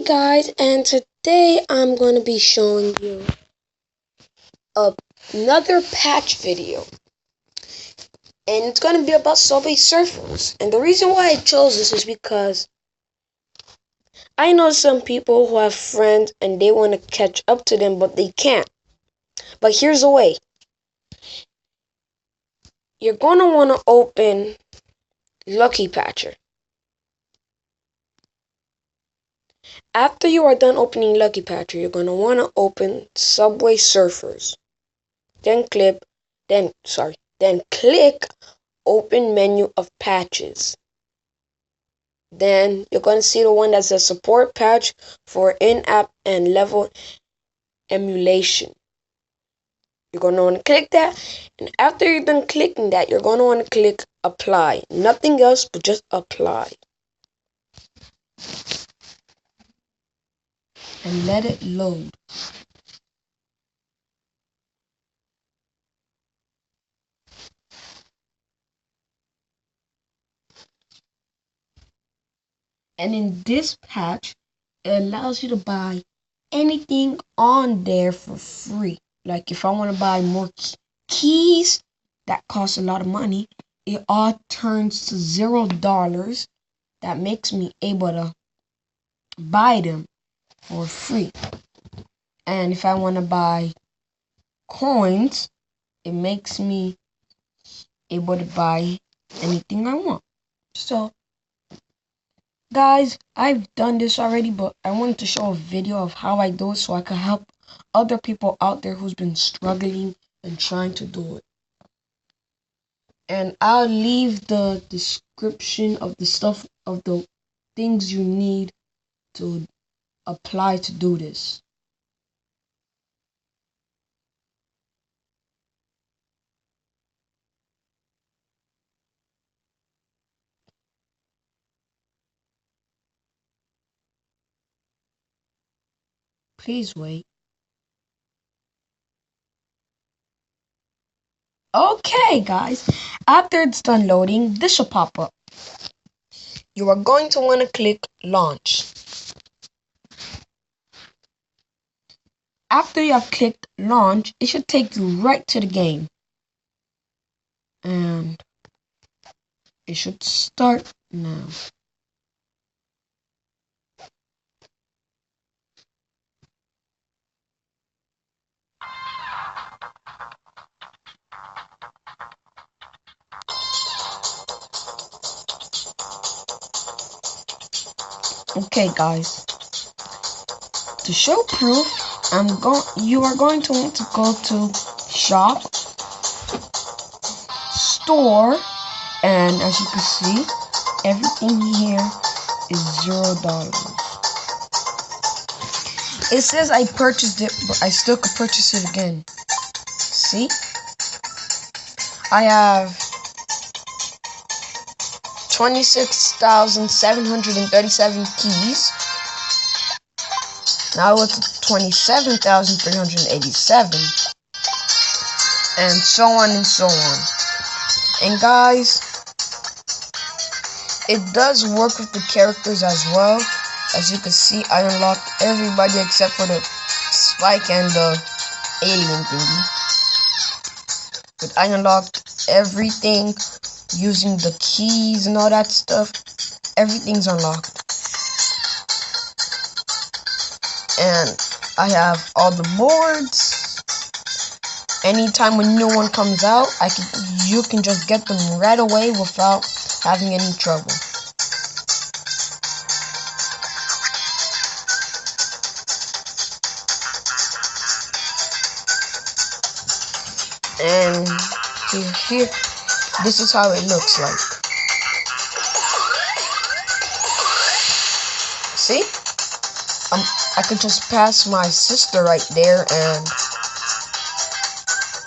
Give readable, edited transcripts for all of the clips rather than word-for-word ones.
Guys, and today I'm going to be showing you another patch video, and it's going to be about Subway Surfers. And the reason why I chose this is because I know some people who have friends and they want to catch up to them, but they can't. But here's the way. You're going to want to open Lucky Patcher. After you are done opening Lucky Patcher, you're going to want to open Subway Surfers. Then click open menu of patches. Then you're going to see the one that says support patch for in-app and level emulation. You're going to want to click that, and after you're done clicking that, you're going to want to click apply. Nothing else but just apply. And let it load. And in this patch, it allows you to buy anything on there for free. Like if I want to buy more keys that cost a lot of money, it all turns to $0. That makes me able to buy them for free. And if I want to buy coins, it makes me able to buy anything I want. So guys, I've done this already, but I wanted to show a video of how I do it so I can help other people out there who's been struggling and trying to do it. And I'll leave the description of the stuff, of the things you need to apply to do this. Please wait. Okay guys, after it's done loading, this will pop up. You are going to want to click launch. After you have clicked launch, it should take you right to the game. And it should start now. Okay guys, to show proof, you are going to want to go to shop, store, and as you can see, everything here is $0. It says I purchased it, but I still could purchase it again. See? I have 26,737 keys. Now it's 27,387. And so on and so on. And guys, it does work with the characters as well. As you can see, I unlocked everybody except for the Spike and the alien thingy. But I unlocked everything using the keys and all that stuff. Everything's unlocked. And I have all the boards. Anytime a new one comes out, you can just get them right away without having any trouble. And here, this is how it looks like. See? I could just pass my sister right there and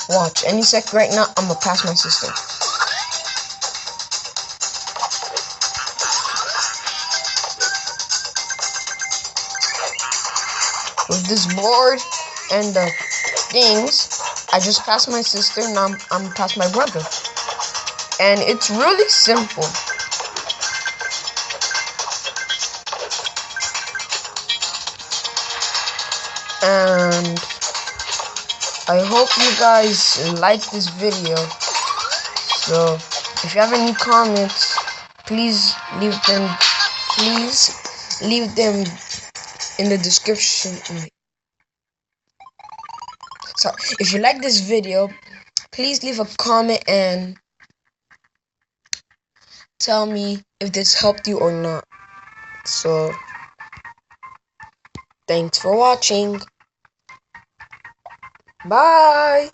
watch. Any sec right now, I'm gonna pass my sister. With this board and the things, I just passed my sister, and I'm past my brother. And it's really simple. And I hope you guys like this video. So if you have any comments, please leave them in the description. So if you like this video, please leave a comment and tell me if this helped you or not. So thanks for watching. Bye.